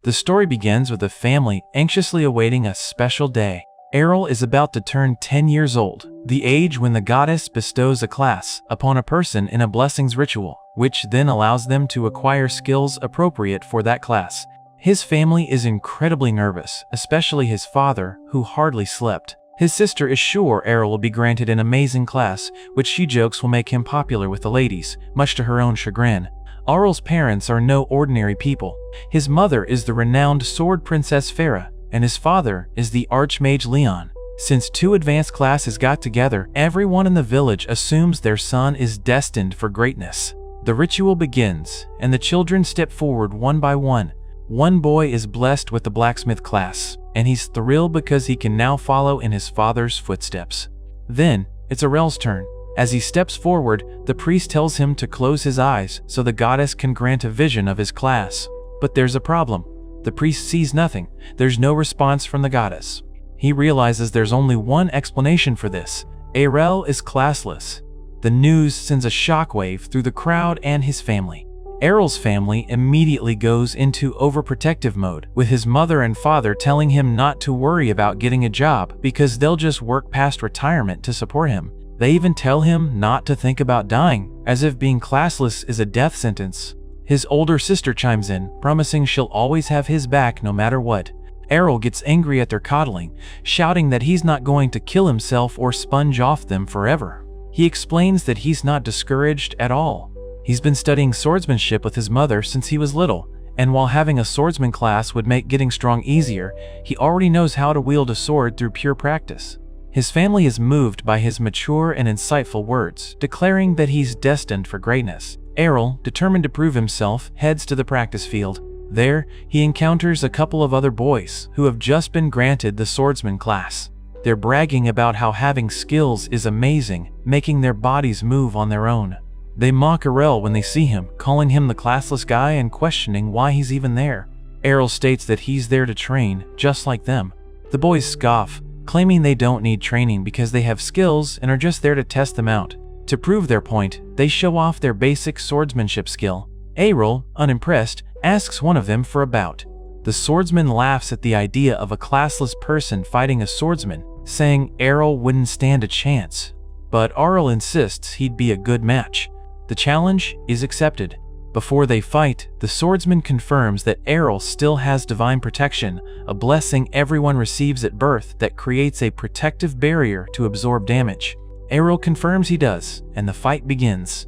The story begins with a family anxiously awaiting a special day. Errol is about to turn 10 years old, the age when the goddess bestows a class upon a person in a blessings ritual, which then allows them to acquire skills appropriate for that class. His family is incredibly nervous, especially his father, who hardly slept. His sister is sure Errol will be granted an amazing class, which she jokes will make him popular with the ladies, much to her own chagrin. Errol's parents are no ordinary people. His mother is the renowned sword princess Farah, and his father is the archmage Leon. Since two advanced classes got together, everyone in the village assumes their son is destined for greatness. The ritual begins, and the children step forward one by one. One boy is blessed with the blacksmith class, and he's thrilled because he can now follow in his father's footsteps. Then, it's Errol's turn. As he steps forward, the priest tells him to close his eyes so the goddess can grant a vision of his class. But there's a problem. The priest sees nothing. There's no response from the goddess. He realizes there's only one explanation for this. Errol is classless. The news sends a shockwave through the crowd and his family. Errol's family immediately goes into overprotective mode, with his mother and father telling him not to worry about getting a job because they'll just work past retirement to support him. They even tell him not to think about dying, as if being classless is a death sentence. His older sister chimes in, promising she'll always have his back no matter what. Errol gets angry at their coddling, shouting that he's not going to kill himself or sponge off them forever. He explains that he's not discouraged at all. He's been studying swordsmanship with his mother since he was little, and while having a swordsman class would make getting strong easier, he already knows how to wield a sword through pure practice. His family is moved by his mature and insightful words, declaring that he's destined for greatness. Errol, determined to prove himself, heads to the practice field. There, he encounters a couple of other boys who have just been granted the swordsman class. They're bragging about how having skills is amazing, making their bodies move on their own. They mock Errol when they see him, calling him the classless guy and questioning why he's even there. Errol states that he's there to train, just like them. The boys scoff, claiming they don't need training because they have skills and are just there to test them out. To prove their point, they show off their basic swordsmanship skill. Errol, unimpressed, asks one of them for a bout. The swordsman laughs at the idea of a classless person fighting a swordsman, saying Errol wouldn't stand a chance. But Errol insists he'd be a good match. The challenge is accepted. Before they fight, the swordsman confirms that Errol still has divine protection, a blessing everyone receives at birth that creates a protective barrier to absorb damage. Errol confirms he does, and the fight begins.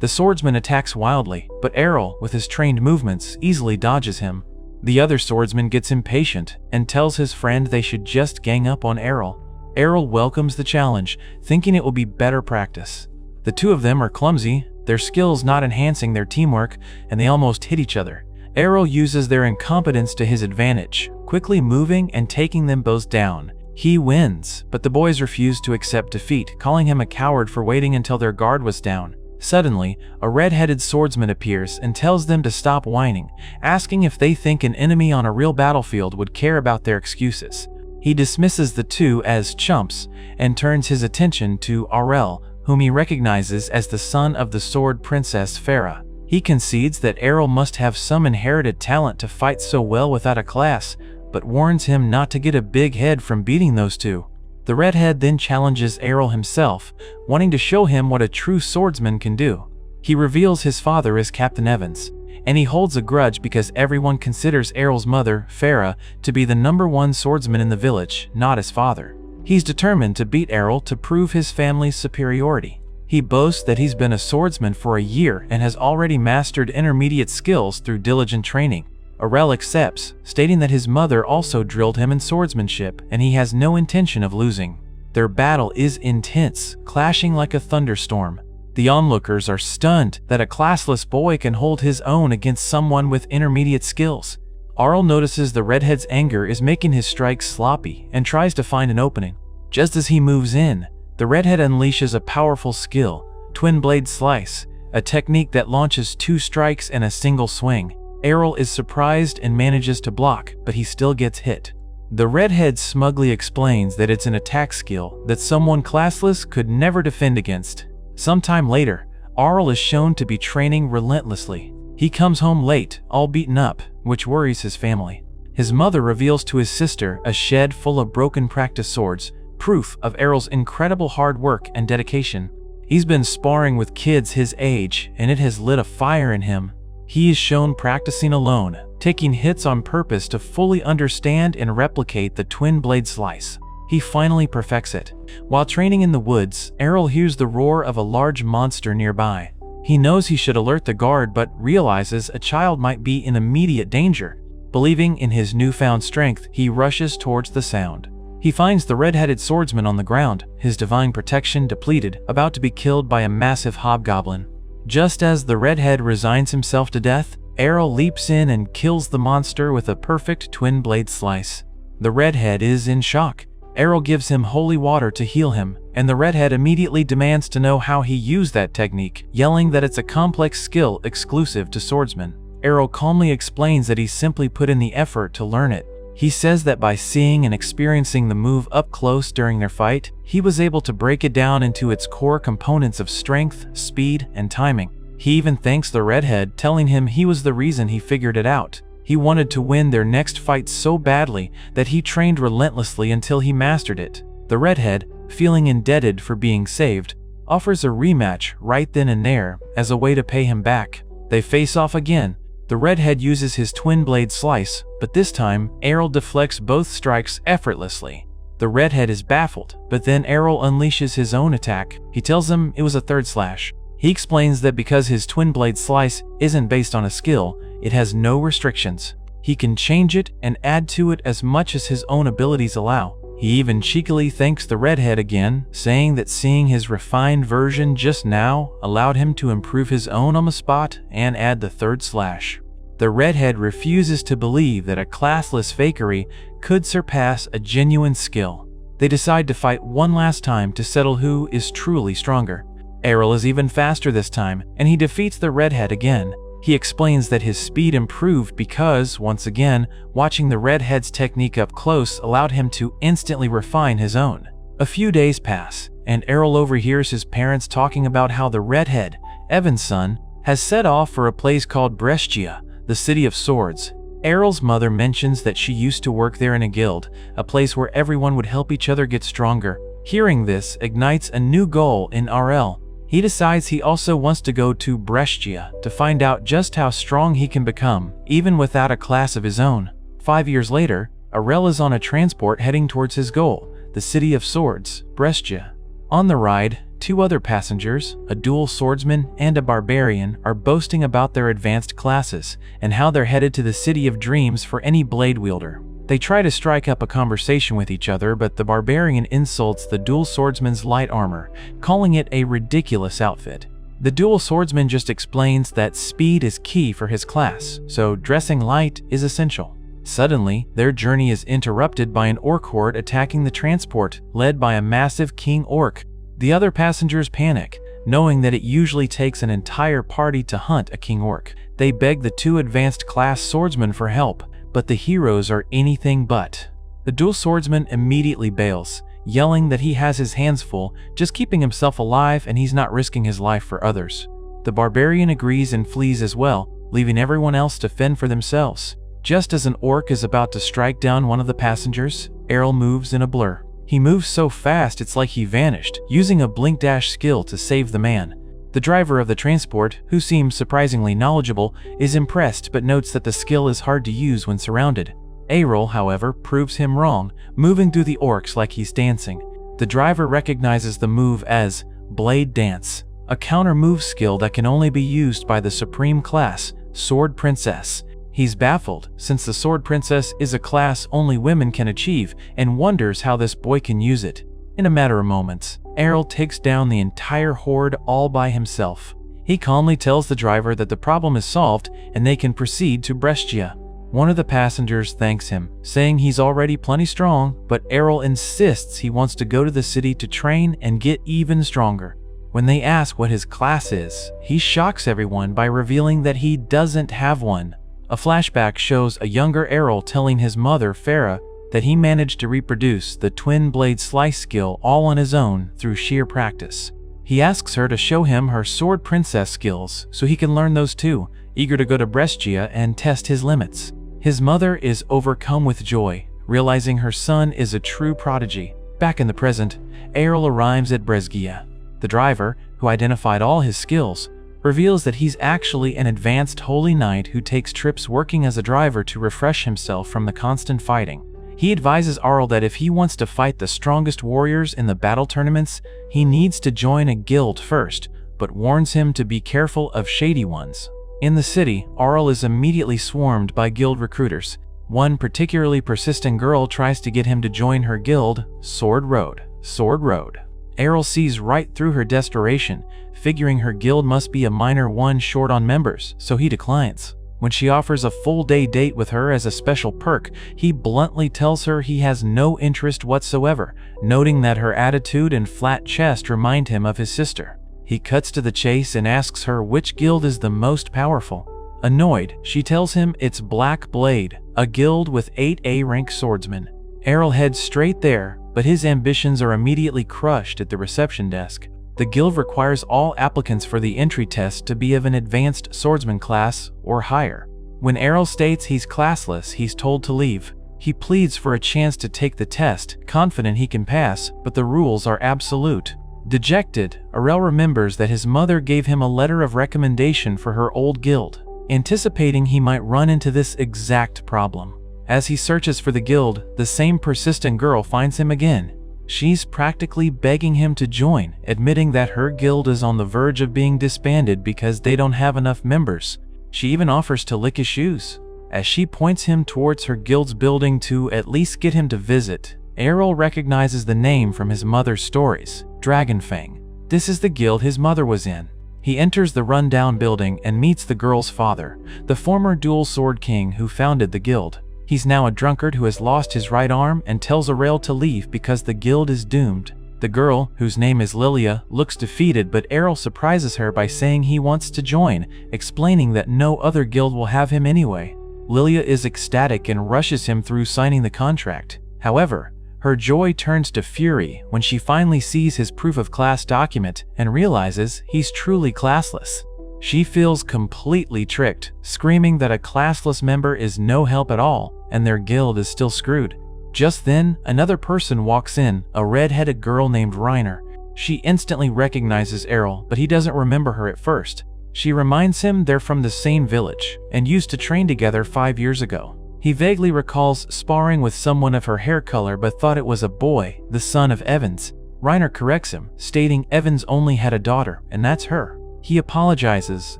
The swordsman attacks wildly, but Errol, with his trained movements, easily dodges him. The other swordsman gets impatient and tells his friend they should just gang up on Errol. Errol welcomes the challenge, thinking it will be better practice. The two of them are clumsy, their skills not enhancing their teamwork, and they almost hit each other. Errol uses their incompetence to his advantage, quickly moving and taking them both down. He wins, but the boys refuse to accept defeat, calling him a coward for waiting until their guard was down. Suddenly, a red-headed swordsman appears and tells them to stop whining, asking if they think an enemy on a real battlefield would care about their excuses. He dismisses the two as chumps and turns his attention to Errol, whom he recognizes as the son of the sword princess Farah. He concedes that Errol must have some inherited talent to fight so well without a class, but warns him not to get a big head from beating those two. The redhead then challenges Errol himself, wanting to show him what a true swordsman can do. He reveals his father is Captain Evans, and he holds a grudge because everyone considers Errol's mother, Farah, to be the #1 swordsman in the village, not his father. He's determined to beat Errol to prove his family's superiority. He boasts that he's been a swordsman for a year and has already mastered intermediate skills through diligent training. Errol accepts, stating that his mother also drilled him in swordsmanship and he has no intention of losing. Their battle is intense, clashing like a thunderstorm. The onlookers are stunned that a classless boy can hold his own against someone with intermediate skills. Errol notices the redhead's anger is making his strikes sloppy and tries to find an opening. Just as he moves in, the redhead unleashes a powerful skill, Twin Blade Slice, a technique that launches 2 strikes in a single swing. Errol is surprised and manages to block, but he still gets hit. The redhead smugly explains that it's an attack skill that someone classless could never defend against. Sometime later, Errol is shown to be training relentlessly. He comes home late, all beaten up, which worries his family. His mother reveals to his sister a shed full of broken practice swords, proof of Errol's incredible hard work and dedication. He's been sparring with kids his age, and it has lit a fire in him. He is shown practicing alone, taking hits on purpose to fully understand and replicate the twin blade slice. He finally perfects it. While training in the woods, Errol hears the roar of a large monster nearby. He knows he should alert the guard but realizes a child might be in immediate danger. Believing in his newfound strength, he rushes towards the sound. He finds the red-headed swordsman on the ground, his divine protection depleted, about to be killed by a massive hobgoblin. Just as the redhead resigns himself to death, Errol leaps in and kills the monster with a perfect twin blade slice. The redhead is in shock. Errol gives him holy water to heal him, and the redhead immediately demands to know how he used that technique, yelling that it's a complex skill exclusive to swordsmen. Errol calmly explains that he simply put in the effort to learn it. He says that by seeing and experiencing the move up close during their fight, he was able to break it down into its core components of strength, speed, and timing. He even thanks the redhead, telling him he was the reason he figured it out. He wanted to win their next fight so badly that he trained relentlessly until he mastered it. The redhead, feeling indebted for being saved, offers a rematch right then and there as a way to pay him back. They face off again. The redhead uses his twin blade slice, but this time, Errol deflects both strikes effortlessly. The redhead is baffled, but then Errol unleashes his own attack. He tells him it was a third slash. He explains that because his twin blade slice isn't based on a skill, it has no restrictions. He can change it and add to it as much as his own abilities allow. He even cheekily thanks the redhead again, saying that seeing his refined version just now allowed him to improve his own on the spot and add the third slash. The redhead refuses to believe that a classless fakery could surpass a genuine skill. They decide to fight one last time to settle who is truly stronger. Errol is even faster this time, and he defeats the redhead again. He explains that his speed improved because, once again, watching the redhead's technique up close allowed him to instantly refine his own. A few days pass, and Errol overhears his parents talking about how the redhead, Evan's son, has set off for a place called Brescia, the City of Swords. Errol's mother mentions that she used to work there in a guild, a place where everyone would help each other get stronger. Hearing this ignites a new goal in RL. He decides he also wants to go to Brescia to find out just how strong he can become, even without a class of his own. 5 years later, RL is on a transport heading towards his goal, the City of Swords, Brescia. On the ride, 2 other passengers, a dual swordsman and a barbarian, are boasting about their advanced classes and how they're headed to the City of Dreams for any blade wielder. They try to strike up a conversation with each other, but the barbarian insults the dual swordsman's light armor, calling it a ridiculous outfit. The dual swordsman just explains that speed is key for his class, so dressing light is essential. Suddenly, their journey is interrupted by an orc horde attacking the transport, led by a massive king orc. The other passengers panic, knowing that it usually takes an entire party to hunt a king orc. They beg the 2 advanced class swordsmen for help, but the heroes are anything but. The dual swordsman immediately bails, yelling that he has his hands full, just keeping himself alive and he's not risking his life for others. The barbarian agrees and flees as well, leaving everyone else to fend for themselves. Just as an orc is about to strike down one of the passengers, Errol moves in a blur. He moves so fast it's like he vanished, using a blink dash skill to save the man. The driver of the transport, who seems surprisingly knowledgeable, is impressed but notes that the skill is hard to use when surrounded. Errol, however, proves him wrong, moving through the orcs like he's dancing. The driver recognizes the move as Blade Dance, a counter-move skill that can only be used by the supreme class, Sword Princess. He's baffled, since the Sword Princess is a class only women can achieve, and wonders how this boy can use it. In a matter of moments, Errol takes down the entire horde all by himself. He calmly tells the driver that the problem is solved and they can proceed to Brescia. One of the passengers thanks him, saying he's already plenty strong, but Errol insists he wants to go to the city to train and get even stronger. When they ask what his class is, he shocks everyone by revealing that he doesn't have one. A flashback shows a younger Errol telling his mother, Farah, that he managed to reproduce the twin blade slice skill all on his own through sheer practice. He asks her to show him her Sword Princess skills so he can learn those too, eager to go to Brescia and test his limits. His mother is overcome with joy, realizing her son is a true prodigy. Back in the present, Errol arrives at Brescia. The driver, who identified all his skills, reveals that he's actually an advanced holy knight who takes trips working as a driver to refresh himself from the constant fighting. He advises Arl that if he wants to fight the strongest warriors in the battle tournaments, he needs to join a guild first, but warns him to be careful of shady ones. In the city, Arl is immediately swarmed by guild recruiters. One particularly persistent girl tries to get him to join her guild, Sword Road. Sword Road. Errol sees right through her desperation, figuring her guild must be a minor one short on members, so he declines. When she offers a full-day date with her as a special perk, he bluntly tells her he has no interest whatsoever, noting that her attitude and flat chest remind him of his sister. He cuts to the chase and asks her which guild is the most powerful. Annoyed, she tells him it's Black Blade, a guild with 8 A-rank swordsmen. Errol heads straight there, but his ambitions are immediately crushed at the reception desk. The guild requires all applicants for the entry test to be of an advanced swordsman class or higher. When Errol states he's classless, he's told to leave. He pleads for a chance to take the test, confident he can pass, but the rules are absolute. Dejected, Errol remembers that his mother gave him a letter of recommendation for her old guild, anticipating he might run into this exact problem. As he searches for the guild, the same persistent girl finds him again. She's practically begging him to join, admitting that her guild is on the verge of being disbanded because they don't have enough members. She even offers to lick his shoes. As she points him towards her guild's building to at least get him to visit, Errol recognizes the name from his mother's stories, Dragonfang. This is the guild his mother was in. He enters the run-down building and meets the girl's father, the former dual sword king who founded the guild. He's now a drunkard who has lost his right arm and tells Errol to leave because the guild is doomed. The girl, whose name is Lilia, looks defeated, but Errol surprises her by saying he wants to join, explaining that no other guild will have him anyway. Lilia is ecstatic and rushes him through signing the contract. However, her joy turns to fury when she finally sees his proof of class document and realizes he's truly classless. She feels completely tricked, screaming that a classless member is no help at all and their guild is still screwed. Just then, another person walks in, a red-headed girl named Reiner. She instantly recognizes Errol, but he doesn't remember her at first. She reminds him they're from the same village and used to train together 5 years ago. He vaguely recalls sparring with someone of her hair color but thought it was a boy, the son of Evans. Reiner corrects him, stating Evans only had a daughter, and that's her. He apologizes,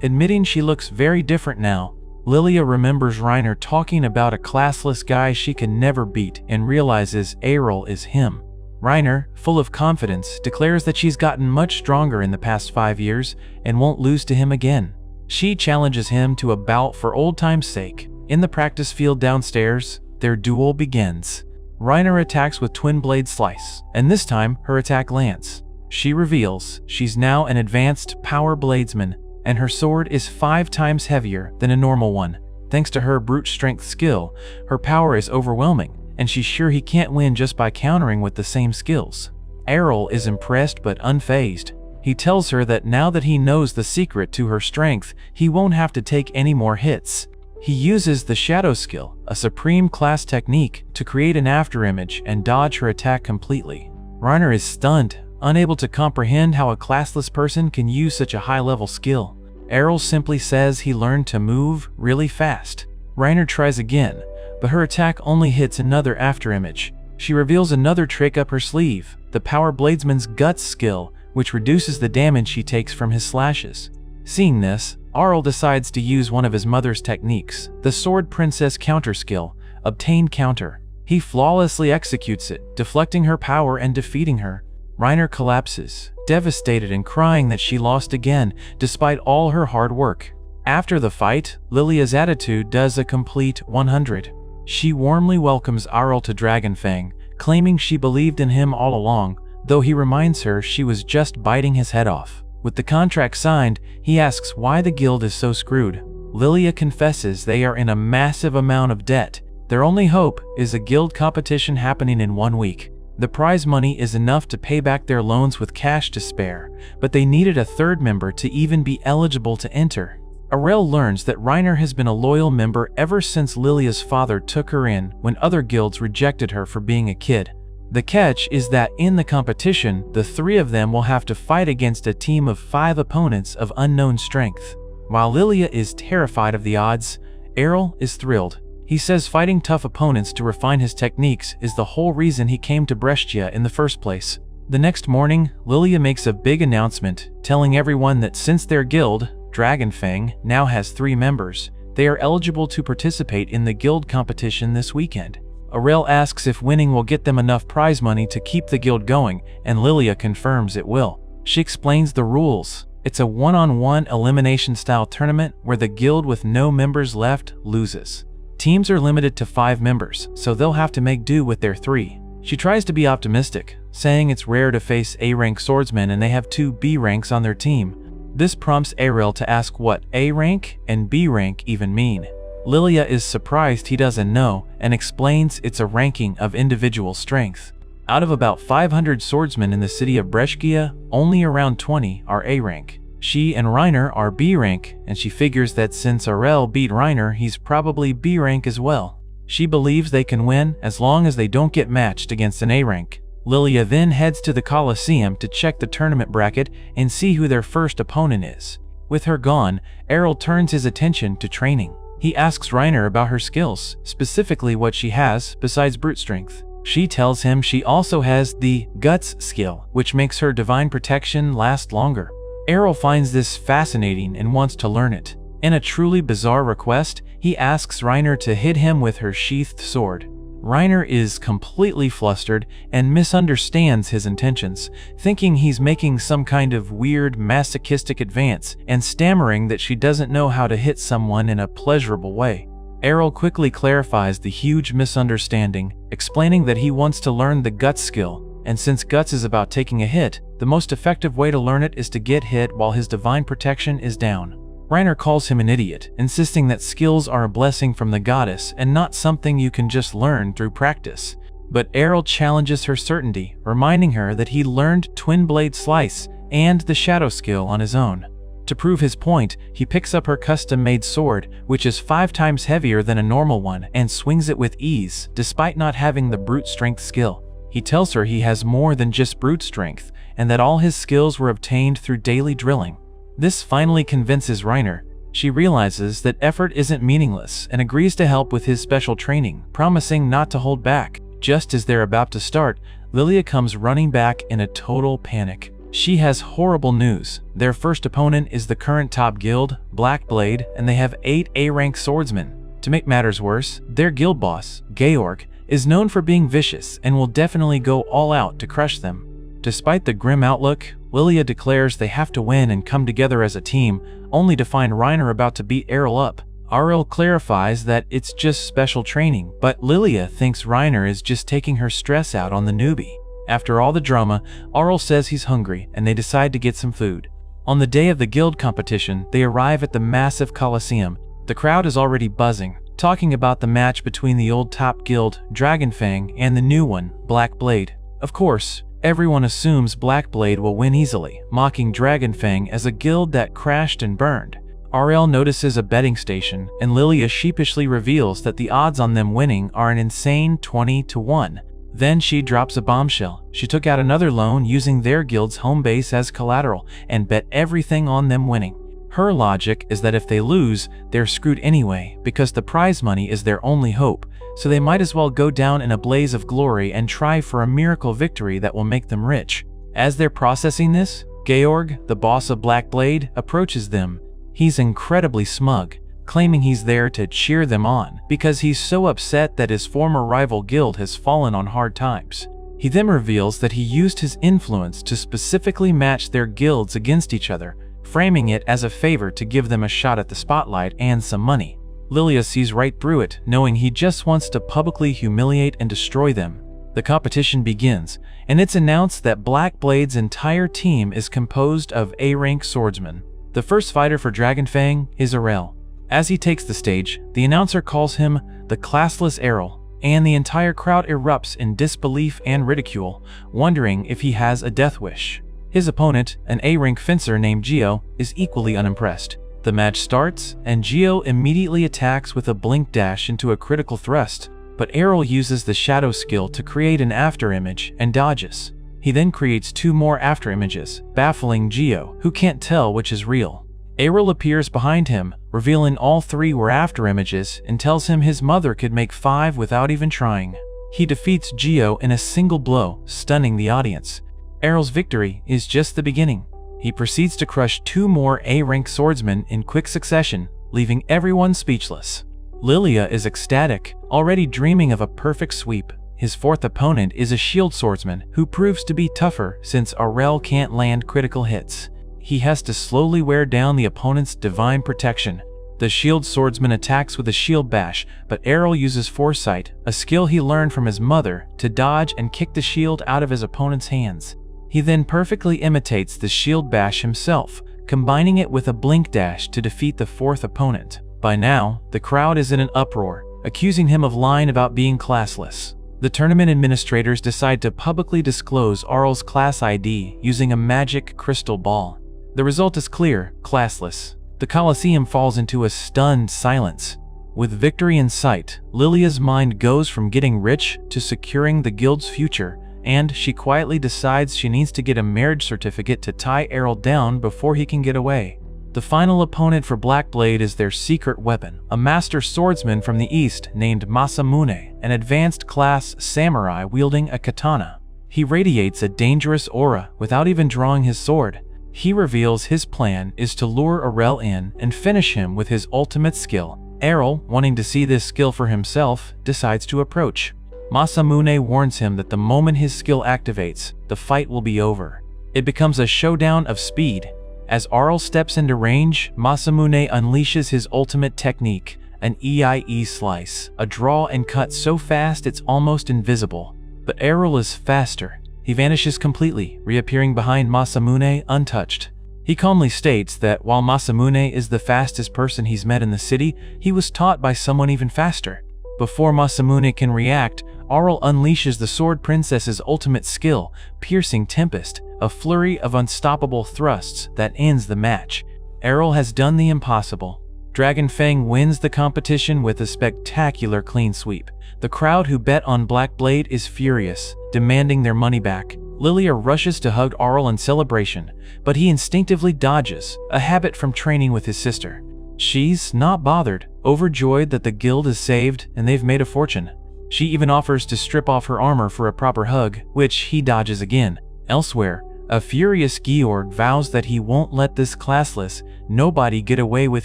admitting she looks very different now. Lilia remembers Reiner talking about a classless guy she can never beat and realizes Errol is him. Reiner, full of confidence, declares that she's gotten much stronger in the past 5 years and won't lose to him again. She challenges him to a bout for old time's sake. In the practice field downstairs, their duel begins. Reiner attacks with Twin Blade Slice, and this time her attack lands. She reveals she's now an advanced power bladesman, and her sword is 5 times heavier than a normal one. Thanks to her brute strength skill, her power is overwhelming, and she's sure he can't win just by countering with the same skills. Errol is impressed but unfazed. He tells her that now that he knows the secret to her strength, he won't have to take any more hits. He uses the Shadow skill, a supreme class technique, to create an afterimage and dodge her attack completely. Reiner is stunned, unable to comprehend how a classless person can use such a high-level skill. Errol simply says he learned to move really fast. Reiner tries again, but her attack only hits another afterimage. She reveals another trick up her sleeve, the Power Bladesman's Guts skill, which reduces the damage she takes from his slashes. Seeing this, Errol decides to use one of his mother's techniques, the Sword Princess counter skill, Obtain Counter. He flawlessly executes it, deflecting her power and defeating her. Reiner collapses, devastated and crying that she lost again, despite all her hard work. After the fight, Lilia's attitude does a complete 100. She warmly welcomes Errol to Dragonfang, claiming she believed in him all along, though he reminds her she was just biting his head off. With the contract signed, he asks why the guild is so screwed. Lilia confesses they are in a massive amount of debt. Their only hope is a guild competition happening in 1 week. The prize money is enough to pay back their loans with cash to spare, but they needed a third member to even be eligible to enter. Aurel learns that Reiner has been a loyal member ever since Lilia's father took her in when other guilds rejected her for being a kid. The catch is that in the competition, the three of them will have to fight against a team of 5 opponents of unknown strength. While Lilia is terrified of the odds, Errol is thrilled. He says fighting tough opponents to refine his techniques is the whole reason he came to Brescia in the first place. The next morning, Lilia makes a big announcement, telling everyone that since their guild, Dragonfang, now has 3 members, they are eligible to participate in the guild competition this weekend. Aurel asks if winning will get them enough prize money to keep the guild going, and Lilia confirms it will. She explains the rules. It's a one-on-one elimination-style tournament where the guild with no members left loses. Teams are limited to 5 members, so they'll have to make do with their 3. She tries to be optimistic, saying it's rare to face A-rank swordsmen and they have 2 B ranks on their team. This prompts Aurel to ask what A rank and B rank even mean. Lilia is surprised he doesn't know and explains it's a ranking of individual strength. Out of about 500 swordsmen in the city of Brescia, only around 20 are A rank. She and Reiner are B rank, and she figures that since Aurel beat Reiner, he's probably B rank as well. She believes they can win as long as they don't get matched against an A rank. Lilia then heads to the Colosseum to check the tournament bracket and see who their first opponent is. With her gone, Errol turns his attention to training. He asks Reiner about her skills, specifically what she has besides brute strength. She tells him she also has the Guts skill, which makes her divine protection last longer. Errol finds this fascinating and wants to learn it. In a truly bizarre request, he asks Reiner to hit him with her sheathed sword. Reiner is completely flustered and misunderstands his intentions, thinking he's making some kind of weird masochistic advance and stammering that she doesn't know how to hit someone in a pleasurable way. Errol quickly clarifies the huge misunderstanding, explaining that he wants to learn the Guts skill, and since Guts is about taking a hit, the most effective way to learn it is to get hit while his divine protection is down. Reiner calls him an idiot, insisting that skills are a blessing from the goddess and not something you can just learn through practice. But Errol challenges her certainty, reminding her that he learned Twin Blade Slice and the Shadow skill on his own. To prove his point, he picks up her custom-made sword, which is 5 times heavier than a normal one, and swings it with ease, despite not having the brute strength skill. He tells her he has more than just brute strength, and that all his skills were obtained through daily drilling. This finally convinces Reiner. She realizes that effort isn't meaningless and agrees to help with his special training, promising not to hold back. Just as they're about to start, Lilia comes running back in a total panic. She has horrible news. Their first opponent is the current top guild, Black Blade, and they have 8 A-rank swordsmen. To make matters worse, their guild boss, Georg, is known for being vicious and will definitely go all out to crush them. Despite the grim outlook, Lilia declares they have to win and come together as a team, only to find Reiner about to beat Errol up. Aurel clarifies that it's just special training, but Lilia thinks Reiner is just taking her stress out on the newbie. After all the drama, Aurel says he's hungry and they decide to get some food. On the day of the guild competition, they arrive at the massive Colosseum. The crowd is already buzzing, talking about the match between the old top guild, Dragonfang, and the new one, Black Blade. Of course, everyone assumes Black Blade will win easily, mocking Dragonfang as a guild that crashed and burned. Aurel notices a betting station, and Lilia sheepishly reveals that the odds on them winning are an insane 20-1. Then she drops a bombshell. She took out another loan using their guild's home base as collateral and bet everything on them winning. Her logic is that if they lose, they're screwed anyway because the prize money is their only hope, so they might as well go down in a blaze of glory and try for a miracle victory that will make them rich. As they're processing this, Georg, the boss of Black Blade, approaches them. He's incredibly smug, claiming he's there to cheer them on because he's so upset that his former rival guild has fallen on hard times. He then reveals that he used his influence to specifically match their guilds against each other, framing it as a favor to give them a shot at the spotlight and some money. Lilia sees right through it, knowing he just wants to publicly humiliate and destroy them. The competition begins, and it's announced that Black Blade's entire team is composed of A-rank swordsmen. The first fighter for Dragonfang is Aurel. As he takes the stage, the announcer calls him the Classless Errol, and the entire crowd erupts in disbelief and ridicule, wondering if he has a death wish. His opponent, an A-rank fencer named Gio, is equally unimpressed. The match starts, and Geo immediately attacks with a blink dash into a critical thrust, but Errol uses the shadow skill to create an afterimage and dodges. He then creates 2 more afterimages, baffling Geo, who can't tell which is real. Errol appears behind him, revealing all 3 were afterimages, and tells him his mother could make 5 without even trying. He defeats Geo in a single blow, stunning the audience. Errol's victory is just the beginning. He proceeds to crush 2 more A-rank swordsmen in quick succession, leaving everyone speechless. Lilia is ecstatic, already dreaming of a perfect sweep. His 4th opponent is a shield swordsman who proves to be tougher since Aurel can't land critical hits. He has to slowly wear down the opponent's divine protection. The shield swordsman attacks with a shield bash, but Errol uses foresight, a skill he learned from his mother, to dodge and kick the shield out of his opponent's hands. He then perfectly imitates the shield bash himself, combining it with a blink dash to defeat the 4th opponent. By now, the crowd is in an uproar, accusing him of lying about being classless. The tournament administrators decide to publicly disclose Aurel's class ID using a magic crystal ball. The result is clear: classless. The Colosseum falls into a stunned silence. With victory in sight, Lilia's mind goes from getting rich to securing the guild's future, and she quietly decides she needs to get a marriage certificate to tie Errol down before he can get away. The final opponent for Blackblade is their secret weapon, a master swordsman from the east named Masamune, an advanced class samurai wielding a katana. He radiates a dangerous aura without even drawing his sword. He reveals his plan is to lure Aurel in and finish him with his ultimate skill. Errol, wanting to see this skill for himself, decides to approach. Masamune warns him that the moment his skill activates, the fight will be over. It becomes a showdown of speed. As Aurel steps into range, Masamune unleashes his ultimate technique, an EIE slice, a draw and cut so fast it's almost invisible. But Errol is faster. He vanishes completely, reappearing behind Masamune untouched. He calmly states that while Masamune is the fastest person he's met in the city, he was taught by someone even faster. Before Masamune can react, Aurel unleashes the Sword Princess's ultimate skill, Piercing Tempest, a flurry of unstoppable thrusts that ends the match. Errol has done the impossible. Dragon Fang wins the competition with a spectacular clean sweep. The crowd who bet on Blackblade is furious, demanding their money back. Lilia rushes to hug Aurel in celebration, but he instinctively dodges, a habit from training with his sister. She's not bothered, overjoyed that the guild is saved and they've made a fortune. She even offers to strip off her armor for a proper hug, which he dodges again. Elsewhere, a furious Georg vows that he won't let this classless nobody get away with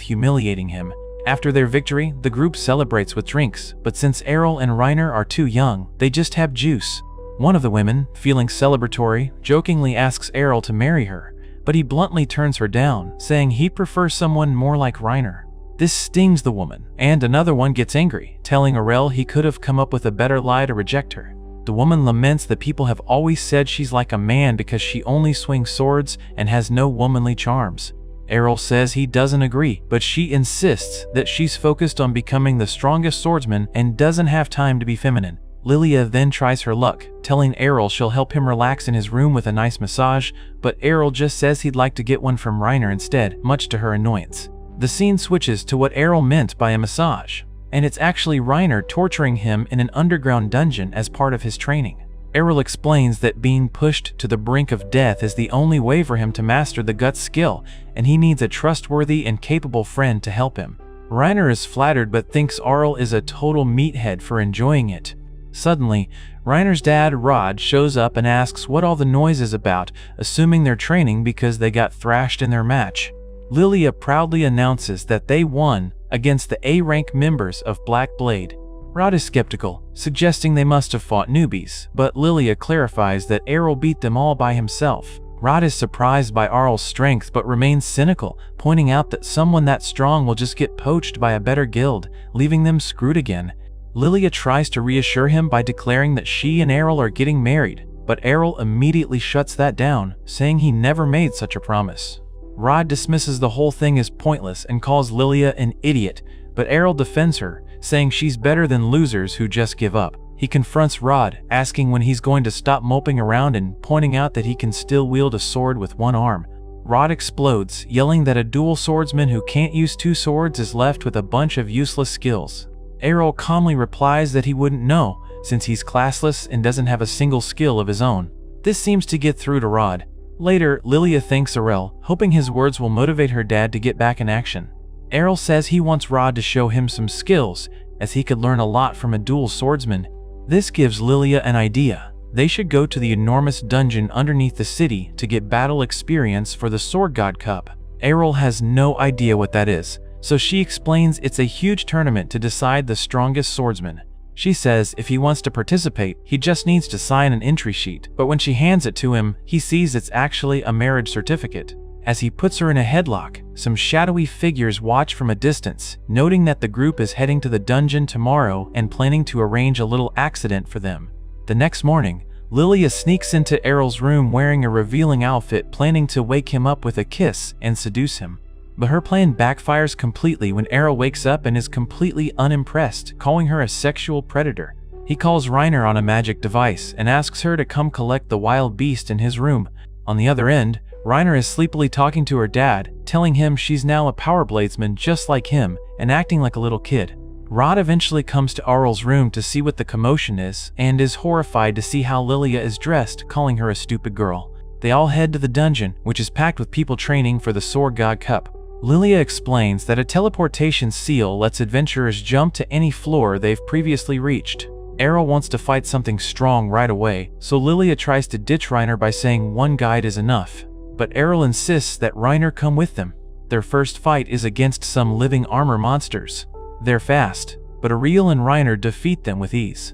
humiliating him. After their victory, the group celebrates with drinks, but since Errol and Reiner are too young, they just have juice. One of the women, feeling celebratory, jokingly asks Errol to marry her, but he bluntly turns her down, saying he prefers someone more like Reiner. This stings the woman, and another one gets angry, telling Aurel he could have come up with a better lie to reject her. The woman laments that people have always said she's like a man because she only swings swords and has no womanly charms. Errol says he doesn't agree, but she insists that she's focused on becoming the strongest swordsman and doesn't have time to be feminine. Lilia then tries her luck, telling Errol she'll help him relax in his room with a nice massage, but Errol just says he'd like to get one from Reiner instead, much to her annoyance. The scene switches to what Errol meant by a massage, and it's actually Reiner torturing him in an underground dungeon as part of his training. Errol explains that being pushed to the brink of death is the only way for him to master the Guts skill, and he needs a trustworthy and capable friend to help him. Reiner is flattered but thinks Aurel is a total meathead for enjoying it. Suddenly, Reiner's dad, Rod, shows up and asks what all the noise is about, assuming they're training because they got thrashed in their match. Lilia proudly announces that they won against the A-rank members of Blackblade. Rod is skeptical, suggesting they must have fought newbies, but Lilia clarifies that Errol beat them all by himself. Rod is surprised by Aurel's strength but remains cynical, pointing out that someone that strong will just get poached by a better guild, leaving them screwed again. Lilia tries to reassure him by declaring that she and Errol are getting married, but Errol immediately shuts that down, saying he never made such a promise. Rod dismisses the whole thing as pointless and calls Lilia an idiot, but Errol defends her, saying she's better than losers who just give up. He confronts Rod, asking when he's going to stop moping around and pointing out that he can still wield a sword with one arm. Rod explodes, yelling that a dual swordsman who can't use two swords is left with a bunch of useless skills. Errol calmly replies that he wouldn't know, since he's classless and doesn't have a single skill of his own. This seems to get through to Rod. Later, Lilia thanks Errol, hoping his words will motivate her dad to get back in action. Errol says he wants Rod to show him some skills, as he could learn a lot from a dual swordsman. This gives Lilia an idea. They should go to the enormous dungeon underneath the city to get battle experience for the Sword God Cup. Errol has no idea what that is, so she explains it's a huge tournament to decide the strongest swordsman. She says if he wants to participate, he just needs to sign an entry sheet, but when she hands it to him, he sees it's actually a marriage certificate. As he puts her in a headlock, some shadowy figures watch from a distance, noting that the group is heading to the dungeon tomorrow and planning to arrange a little accident for them. The next morning, Lilia sneaks into Errol's room wearing a revealing outfit, planning to wake him up with a kiss and seduce him. But her plan backfires completely when Errol wakes up and is completely unimpressed, calling her a sexual predator. He calls Reiner on a magic device and asks her to come collect the wild beast in his room. On the other end, Reiner is sleepily talking to her dad, telling him she's now a power bladesman just like him and acting like a little kid. Rod eventually comes to Errol's room to see what the commotion is and is horrified to see how Lilia is dressed, calling her a stupid girl. They all head to the dungeon, which is packed with people training for the Sword God Cup. Lilia explains that a teleportation seal lets adventurers jump to any floor they've previously reached. Errol wants to fight something strong right away, so Lilia tries to ditch Reiner by saying one guide is enough. But Errol insists that Reiner come with them. Their first fight is against some living armor monsters. They're fast, but Ariel and Reiner defeat them with ease.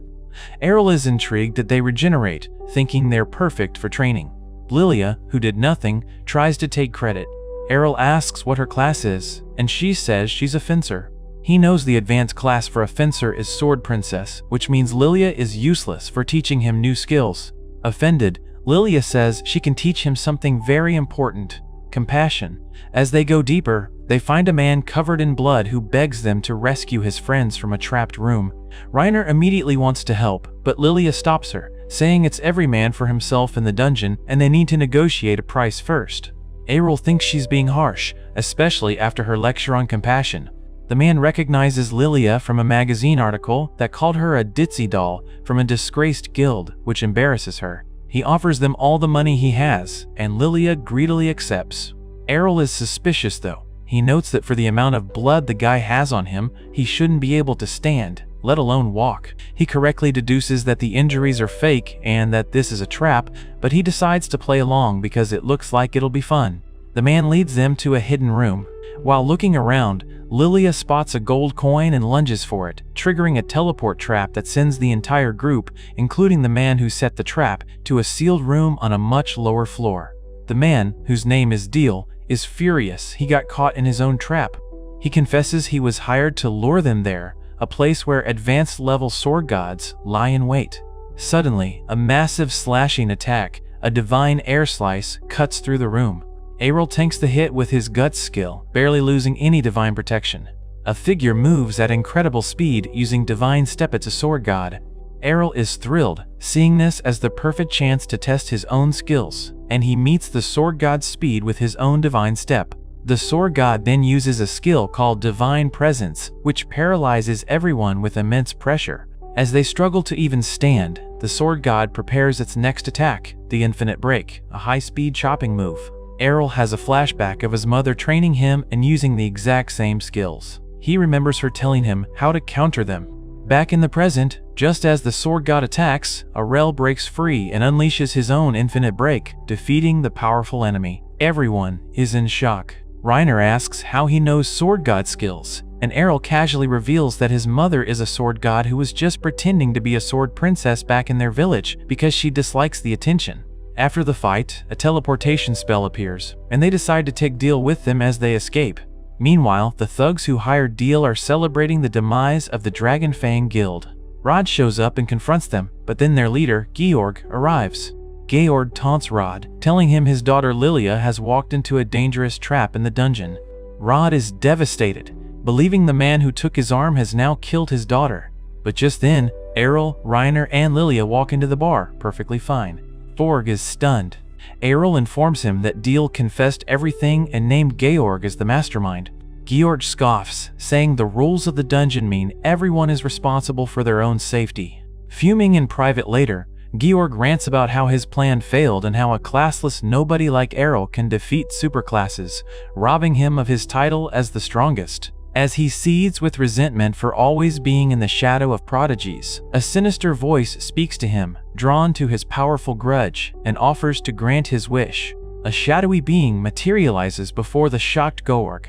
Errol is intrigued that they regenerate, thinking they're perfect for training. Lilia, who did nothing, tries to take credit. Errol asks what her class is, and she says she's a fencer. He knows the advanced class for a fencer is Sword Princess, which means Lilia is useless for teaching him new skills. Offended, Lilia says she can teach him something very important: compassion. As they go deeper, they find a man covered in blood who begs them to rescue his friends from a trapped room. Reiner immediately wants to help, but Lilia stops her, saying it's every man for himself in the dungeon and they need to negotiate a price first. Errol thinks she's being harsh, especially after her lecture on compassion. The man recognizes Lilia from a magazine article that called her a ditzy doll from a disgraced guild, which embarrasses her. He offers them all the money he has, and Lilia greedily accepts. Errol is suspicious though. He notes that for the amount of blood the guy has on him, he shouldn't be able to stand, let alone walk. He correctly deduces that the injuries are fake and that this is a trap, but he decides to play along because it looks like it'll be fun. The man leads them to a hidden room. While looking around, Lilia spots a gold coin and lunges for it, triggering a teleport trap that sends the entire group, including the man who set the trap, to a sealed room on a much lower floor. The man, whose name is Deal, is furious he got caught in his own trap. He confesses he was hired to lure them there, a place where advanced level sword gods lie in wait. Suddenly, a massive slashing attack, a divine air slice, cuts through the room. Errol tanks the hit with his guts skill, barely losing any divine protection. A figure moves at incredible speed using divine step. It's a sword god. Errol is thrilled, seeing this as the perfect chance to test his own skills, and he meets the sword god's speed with his own divine step. The sword god then uses a skill called Divine Presence, which paralyzes everyone with immense pressure. As they struggle to even stand, the sword god prepares its next attack, the Infinite Break, a high-speed chopping move. Errol has a flashback of his mother training him and using the exact same skills. He remembers her telling him how to counter them. Back in the present, just as the sword god attacks, Errol breaks free and unleashes his own Infinite Break, defeating the powerful enemy. Everyone is in shock. Reiner asks how he knows sword god skills, and Errol casually reveals that his mother is a sword god who was just pretending to be a sword princess back in their village because she dislikes the attention. After the fight, a teleportation spell appears, and they decide to take Deal with them as they escape. Meanwhile, the thugs who hired Deal are celebrating the demise of the Dragon Fang Guild. Rod shows up and confronts them, but then their leader, Georg, arrives. Georg taunts Rod, telling him his daughter Lilia has walked into a dangerous trap in the dungeon. Rod is devastated, believing the man who took his arm has now killed his daughter. But just then, Errol, Reiner, and Lilia walk into the bar, perfectly fine. Georg is stunned. Errol informs him that Deal confessed everything and named Georg as the mastermind. Georg scoffs, saying the rules of the dungeon mean everyone is responsible for their own safety. Fuming in private later, Georg rants about how his plan failed and how a classless nobody like Errol can defeat superclasses, robbing him of his title as the strongest. As he seethes with resentment for always being in the shadow of prodigies, a sinister voice speaks to him, drawn to his powerful grudge, and offers to grant his wish. A shadowy being materializes before the shocked Georg,